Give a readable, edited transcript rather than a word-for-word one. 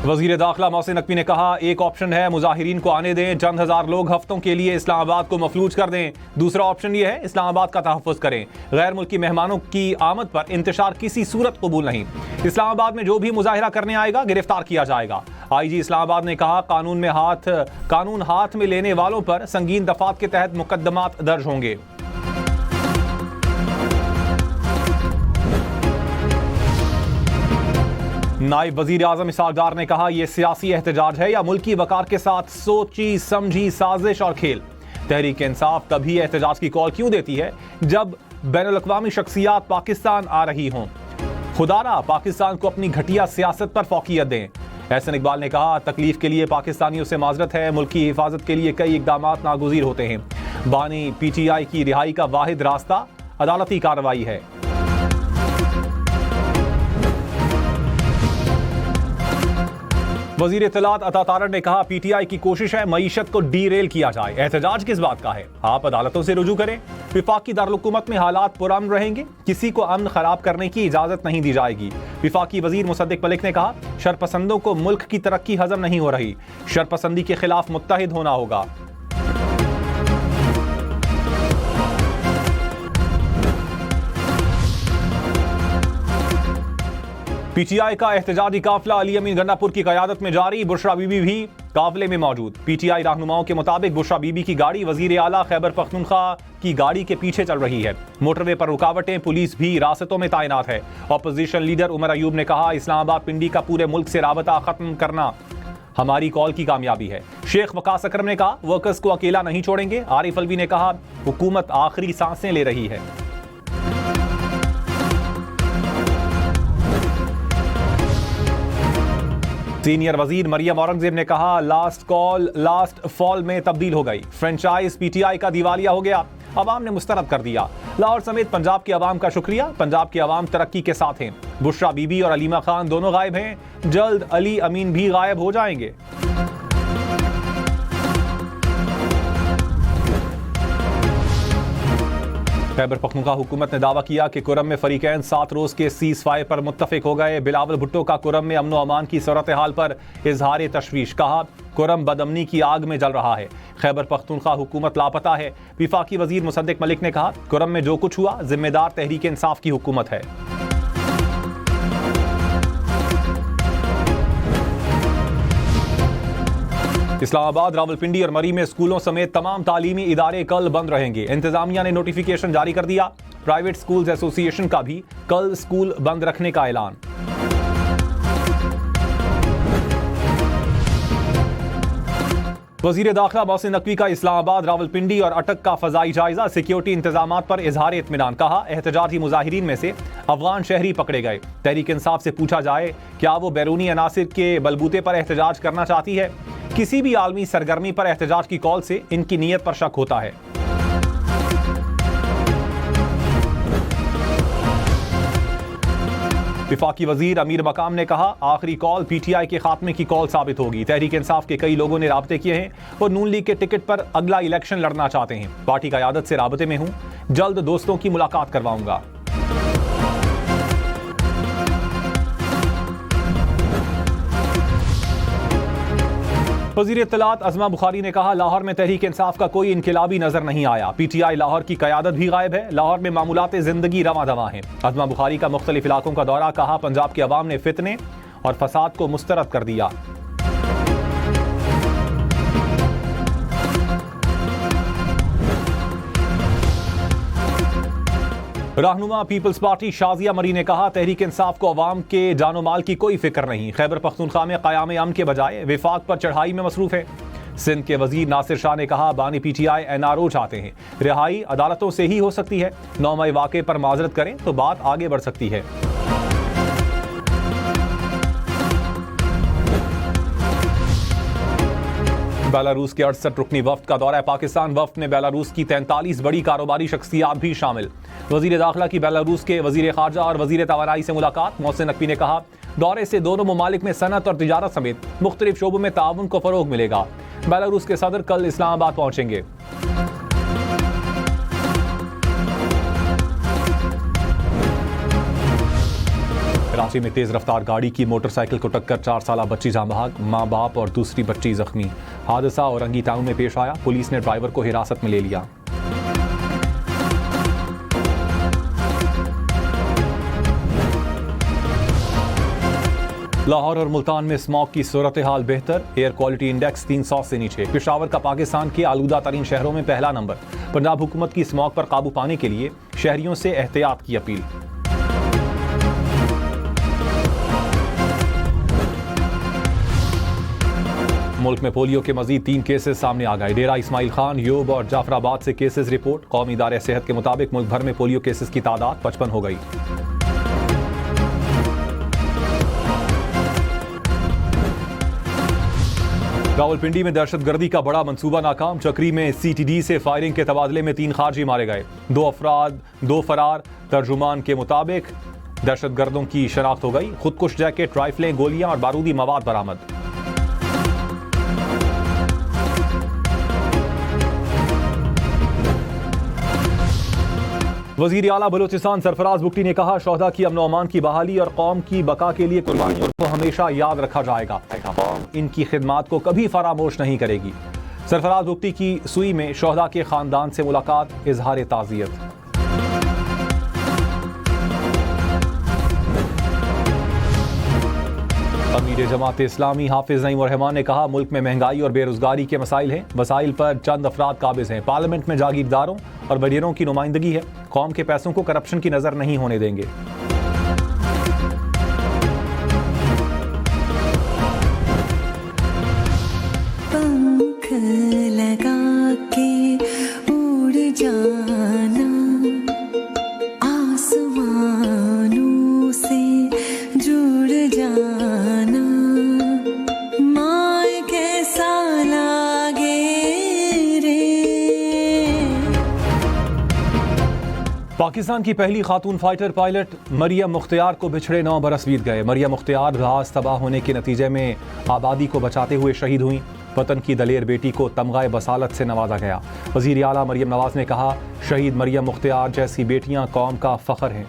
वजीर दाखिला मोहसिन नकवी ने कहा, एक ऑप्शन है मुजाहिरीन को आने दें, चंद हजार लोग हफ्तों के लिए इस्लामाबाद को मफलूज कर दें। दूसरा ऑप्शन यह है इस्लामाबाद का तहफ़्फ़ुज़ करें। गैर मुल्की मेहमानों की आमद पर इंतशार किसी सूरत कबूल नहीं। इस्लामाबाद में जो भी मुजाहिरा करने आएगा गिरफ्तार किया जाएगा। IG इस्लामाबाद ने कहा, कानून हाथ में लेने वालों पर संगीन दफात के तहत मुकदमात दर्ज होंगे। नायब वजीर आजम इसहाक डार ने कहा, यह सियासी एहतजाज है या मुल्की वकार के साथ सोची समझी साजिश और खेल। तहरीक इंसाफ तभी एहतजाज की कॉल क्यों देती है जब बैनुल-अक़वामी शख्सियात पाकिस्तान आ रही हों। खुदारा पाकिस्तान को अपनी घटिया सियासत पर फौकियत दें। एहसन इकबाल ने कहा, तकलीफ के लिए पाकिस्तानियों से माजरत है, मुल्क की हिफाजत के लिए कई इक़दामात नागुज़ीर होते हैं। बानी PTI की रिहाई का वाहिद रास्ता अदालती कार्रवाई है। वजीर इत्तलात अता तारड़ ने कहा, PTI की कोशिश है मईशत को डीरेल किया जाए। एहतजाज किस बात का है, आप अदालतों से रुजू करें। विफाकी दारुल-हुकूमत में हालात पुरअमन रहेंगे, किसी को अमन खराब करने की इजाजत नहीं दी जाएगी। विफाकी वजीर मुसद्दिक मलिक ने कहा, शरपसंदों को मुल्क की तरक्की हजम नहीं हो रही, शरपसंदी के खिलाफ मुत्तहिद होना होगा। PTI का एहतजाजी काफिला अली अमीन गन्नापुर की क़यादत में जारी, बुशरा बीबी भी काफिले में मौजूद। PTI रहनुमाओं के मुताबिक बुशरा बीबी की गाड़ी वजीर आला खैबर पख्तूनख्वा की गाड़ी के पीछे चल रही है। मोटरवे पर रुकावटें, पुलिस भी रास्तों में तैनात है। अपोजिशन लीडर उमर अयूब ने कहा, इस्लामाबाद पिंडी का पूरे मुल्क से राबता खत्म करना हमारी कॉल की कामयाबी है। शेख वकास अकरम ने कहा, वर्कर्स को अकेला नहीं छोड़ेंगे। आरिफ अलवी ने कहा, हुकूमत आखिरी सांसें ले रही है। सीनियर वजीर मरियम औरंगजेब ने कहा, लास्ट कॉल लास्ट फॉल में तब्दील हो गई। फ्रेंचाइज PTI का दिवालिया हो गया, अवाम ने मुस्तरद कर दिया। लाहौर समेत पंजाब के अवाम का शुक्रिया, पंजाब के अवाम तरक्की के साथ हैं। बुशरा बीबी और अलीमा खान दोनों गायब हैं, जल्द अली अमीन भी गायब हो जाएंगे। खैबर पख्तूनख्वा हुकूमत ने दावा किया कि कुरम में फरीकैन 7 रोज के सीज फायर पर मुत्तफिक हो गए। बिलावल भुट्टो का कुरम में अमन अमान की सूरत हाल पर इजहार तशवीश, कहा कुरम बदअमनी की आग में जल रहा है। खैबर पख्तूनख्वा हुकूमत लापता है। विफाकी वजीर मुसद्दिक मलिक ने कहा, कुरम में जो कुछ हुआ जिम्मेदार तहरीक इंसाफ की हुकूमत है। इस्लामाबाद, रावलपिंडी और मरी में स्कूलों समेत तमाम तालीमी इदारे कल बंद रहेंगे। इंतजामिया ने नोटिफिकेशन जारी कर दिया। प्राइवेट स्कूल्स एसोसिएशन का भी कल स्कूल बंद रखने का ऐलान। वजीर दाखिला मोहसिन नकवी का इस्लामाबाद, रावलपिंडी और अटक का फजाई जायजा, सिक्योरिटी इंतजामात पर इजहार इत्मीनान। कहा, एहतजाजी मुजाहिरीन में से अफगान शहरी पकड़े गए। तहरीक इंसाफ से पूछा जाए क्या वो बैरूनी अनासिर के बलबूते पर एहतजाज करना चाहती है। किसी भी आलमी सरगर्मी पर एहतजाज की कॉल से इनकी नीयत पर शक होता है। विफाकी वजीर अमीर मकाम ने कहा, आखिरी कॉल PTI के खात्मे की कॉल साबित होगी। तहरीक इंसाफ के कई लोगों ने राब्ते किए हैं और नून लीग के टिकट पर अगला इलेक्शन लड़ना चाहते हैं। पार्टी क़यादत से राब्ते में हूं, जल्द दोस्तों की मुलाकात करवाऊंगा। वज़ीर इत्तलात अज़मा बुखारी ने कहा, लाहौर में तहरीक इंसाफ का कोई इनकिलाबी नजर नहीं आया। PTI लाहौर की क़यादत भी गायब है। लाहौर में मामूलात ज़िंदगी रवां दवां हैं। अज़मा बुखारी का मुख्तलिफ इलाकों का दौरा, कहा पंजाब के अवाम ने फितने और फसाद को मुस्तरद कर दिया। रहनुमा पीपल्स पार्टी शाजिया मरी ने कहा, तहरीक इंसाफ को अवाम के जानो माल की कोई फिक्र नहीं। खैबर पख्तूनख्वा में क़याम अमन के बजाय विफाक पर चढ़ाई में मसरूफ है। सिंध के वजीर नासिर शाह ने कहा, बानी PTI NRO चाहते हैं, रिहाई अदालतों से ही हो सकती है। 9 मई वाक़े पर माजरत करें तो बात आगे बढ़ सकती है। बेलारूस के 68 रुकनी वफ्द का दौरा पाकिस्तान। वफ्द में बेलारूस की 43 बड़ी कारोबारी शख्सियात भी शामिल। वजीर दाखिला की बेलारूस के वजीर खारजा और वजीर तवानाई से मुलाकात। मोहसिन नकवी ने कहा, दौरे से दोनों ममालिक में सनत और तिजारत समेत मुख्तलिफ शोबों में ताउन को फरोग मिलेगा। बेलारूस के सदर कल इस्लामाबाद पहुंचेंगे। कराची में तेज रफ्तार गाड़ी की मोटरसाइकिल को टक्कर 4 साला बच्ची जाँ बहक, मां बाप और दूसरी बच्ची जख्मी। हादसा औरंगी टाउन में पेश आया, पुलिस ने ड्राइवर को हिरासत में ले लिया। लाहौर और मुल्तान में स्मॉग की सूरत हाल बेहतर, एयर क्वालिटी इंडेक्स 300 से नीचे। पेशावर का पाकिस्तान के आलूदा तरीन शहरों में पहला नंबर। पंजाब हुकूमत की स्मॉग पर काबू पाने के लिए शहरियों से एहतियात की अपील। मुल्क में पोलियो के मजीद 3 केसेस सामने आ गए। डेरा इस्माइल खान, योब और जाफराबाद से केसेस रिपोर्ट। कौमी इदारे सेहत के मुताबिक मुल्क भर में पोलियो केसेस की तादाद 55 हो गई। रावलपिंडी में दहशतगर्दी का बड़ा मंसूबा नाकाम। चक्री में CTD से फायरिंग के तबादले में 3 खारजी मारे गए। 2 फरार। तर्जुमान के मुताबिक दहशतगर्दों की शनाख्त हो गई। खुदकुश जैकेट, राइफलें, गोलियां और बारूदी मवाद बरामद। वजीर आला बलूचिस्तान सरफराज बुगटी ने कहा, शोहदा की अमन अमान की बहाली और कौम की बका के लिए कुर्बानियों को हमेशा याद रखा जाएगा। इनकी खिदमात को कभी फरामोश नहीं करेगी। सरफराज बुगटी की सुई में शोहदा के खानदान से मुलाकात, इजहार ताज़ियत। अमीर जमात इस्लामी हाफिज नईम रहमान ने कहा, मुल्क में महंगाई और बेरोजगारी के मसाइल हैं। मसाइल पर चंद अफराद काबिज हैं। पार्लियामेंट में जागीरदारों और वजीरों की नुमाइंदगी है। कौम के पैसों को करप्शन की नजर नहीं होने देंगे। पंख लगा के उड़ जाना, आसमानों से जुड़ जाना, माँ कैसा लागे रे। पाकिस्तान की पहली खातून फाइटर पायलट मरियम मुख्तियार को बिछड़े 9 बरस बीत गए। मरियम मुख्तियार जहाज तबाह होने के नतीजे में आबादी को बचाते हुए शहीद हुई। वतन की दलेर बेटी को तमगाए बसालत से नवाजा गया। वजीर आला मरियम नवाज ने कहा, शहीद मरियम मुख्तियार जैसी बेटियां कौम का फख्र हैं।